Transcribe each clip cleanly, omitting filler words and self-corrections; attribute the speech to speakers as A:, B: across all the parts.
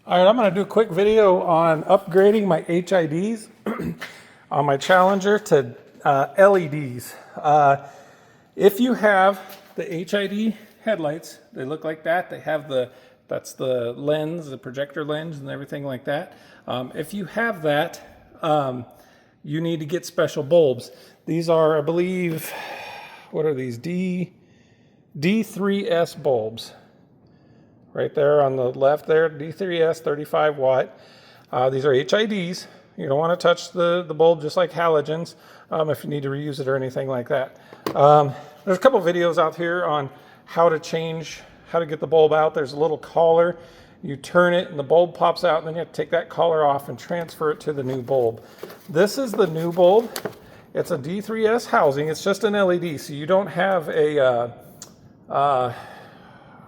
A: All right, I'm going to do a quick video on upgrading my HIDs on my Challenger to LEDs. If you have the HID headlights, they look like that. They have that's the lens, the projector lens and everything like that. If you have that, you need to get special bulbs. These are, I believe, what are these? D3S bulbs. Right there on the left there, D3S 35 watt. These are HIDs. You don't want to touch the bulb just like halogens if you need to reuse it or anything like that. There's a couple videos out here on how to get the bulb out. There's a little collar. You turn it and the bulb pops out, and then you have to take that collar off and transfer it to the new bulb. This is the new bulb. It's a D3S housing. It's just an LED, so you don't have a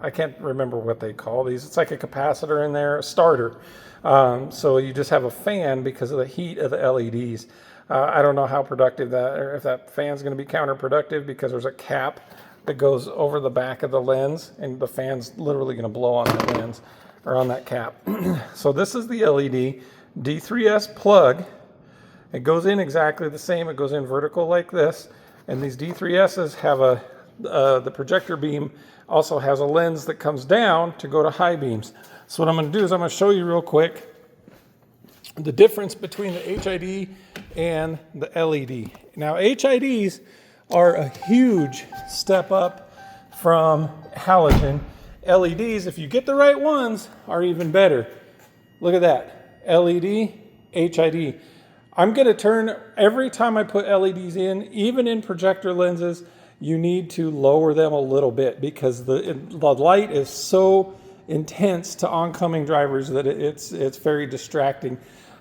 A: I can't remember what they call these. It's like a capacitor in there, a starter. So you just have a fan because of the heat of the LEDs. I don't know how productive that, or if that fan's going to be counterproductive, because there's a cap that goes over the back of the lens, and the fan's literally going to blow on that lens or on that cap. So this is the LED D3S plug. It goes in exactly the same. It goes in vertical like this, and these D3Ss have the projector beam also has a lens that comes down to go to high beams. So what I'm going to do is I'm going to show you real quick the difference between the HID and the LED. Now HIDs are a huge step up from halogen. LEDs, if you get the right ones, are even better. Look at that. LED, HID. I'm going to turn, every time I put LEDs in, even in projector lenses, you need to lower them a little bit because the light is so intense to oncoming drivers that it's very distracting.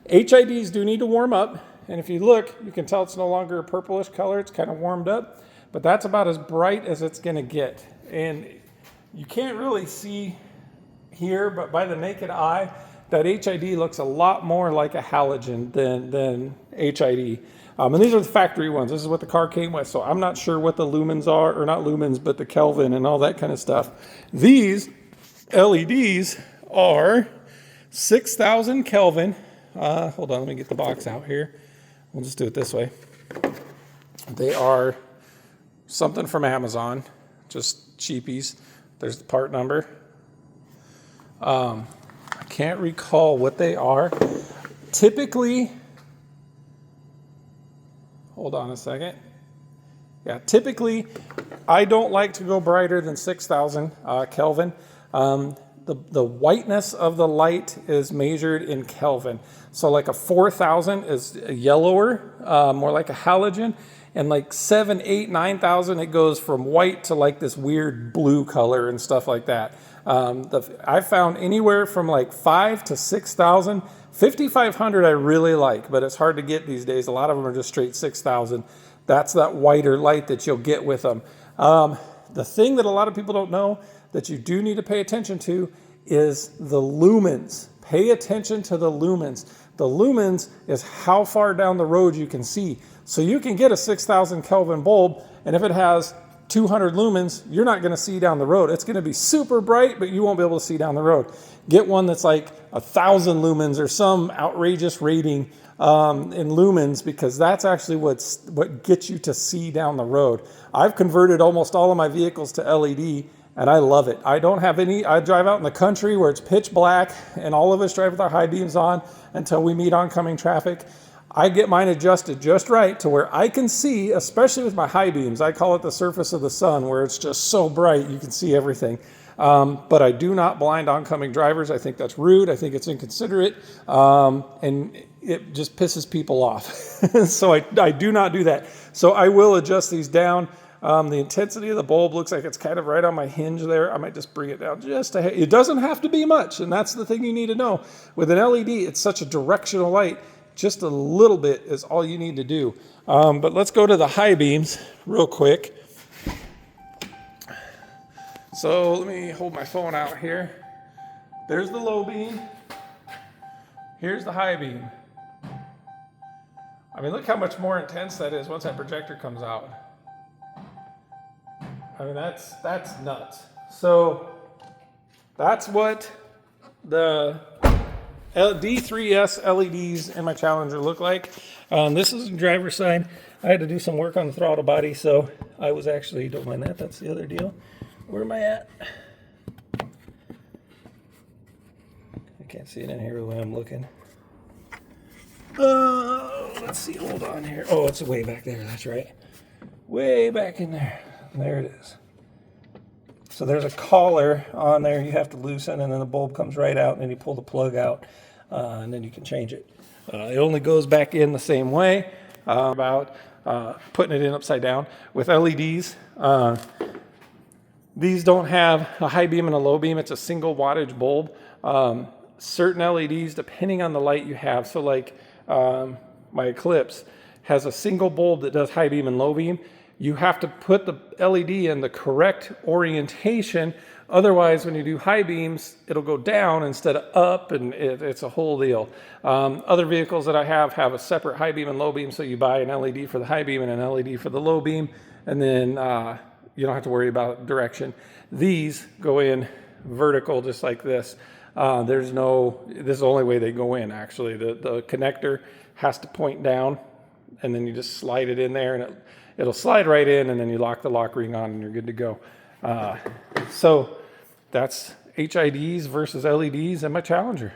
A: HIDs do need to warm up, and if you look, you can tell it's no longer a purplish color. It's kind of warmed up, but that's about as bright as it's going to get. And you can't really see here, but by the naked eye, that HID looks a lot more like a halogen than HID. And these are the factory ones. This is what the car came with. So I'm not sure what the lumens are, or not lumens, but the Kelvin and all that kind of stuff. These LEDs are 6,000 Kelvin. Hold on, let me get the box out here. We'll just do it this way. They are something from Amazon, just cheapies. There's the part number. I can't recall what they are. Typically, hold on a second. Yeah, typically, I don't like to go brighter than 6,000 Kelvin. The whiteness of the light is measured in Kelvin. So like a 4,000 is yellower, more like a halogen. And like 7, 8, 9,000, it goes from white to like this weird blue color and stuff like that. I found anywhere from like 5 to 6,000. 5,500 I really like, but it's hard to get these days. A lot of them are just straight 6,000. That's that whiter light that you'll get with them. The thing that a lot of people don't know that you do need to pay attention to is the lumens. Pay attention to the lumens. The lumens is how far down the road you can see. So you can get a 6,000 Kelvin bulb, and if it has 200 lumens, you're not going to see down the road. It's going to be super bright, but you won't be able to see down the road. Get one that's like 1,000 lumens or some outrageous rating in lumens, because that's actually what gets you to see down the road. I've converted almost all of my vehicles to LED, and I love it. I drive out in the country where it's pitch black, and all of us drive with our high beams on until we meet oncoming traffic. I get mine adjusted just right to where I can see, especially with my high beams. I call it the surface of the sun, where it's just so bright you can see everything. But I do not blind oncoming drivers. I think that's rude. I think it's inconsiderate. And it just pisses people off. So I do not do that. So I will adjust these down. The intensity of the bulb looks like it's kind of right on my hinge there. I might just bring it down just a hair. It doesn't have to be much, and that's the thing you need to know. With an LED, it's such a directional light. Just a little bit is all you need to do. But let's go to the high beams real quick. So let me hold my phone out here. There's the low beam. Here's the high beam. I mean, look how much more intense that is once that projector comes out. I mean, that's nuts. So that's what the D3S LEDs in my Challenger look like. This is the driver's side. I had to do some work on the throttle body, so I was actually, don't mind that, that's the other deal. Where am I at? I can't see it in here the way I'm looking. Let's see, hold on here. Oh, it's way back there, that's right. Way back in there. There it is. So there's a collar on there you have to loosen, and then the bulb comes right out, and then you pull the plug out, and then you can change it. It only goes back in the same way, about putting it in upside down. With LEDs, these don't have a high beam and a low beam. It's a single wattage bulb. Certain LEDs, depending on the light you have, so like my Eclipse has a single bulb that does high beam and low beam. You have to put the LED in the correct orientation. Otherwise, when you do high beams, it'll go down instead of up, and it's a whole deal. Other vehicles that I have a separate high beam and low beam, so you buy an LED for the high beam and an LED for the low beam, and then you don't have to worry about direction. These go in vertical just like this. This is the only way they go in, actually. The connector has to point down, and then you just slide it in there, and it'll slide right in, and then you lock the lock ring on, and you're good to go. So that's HIDs versus LEDs and my Challenger.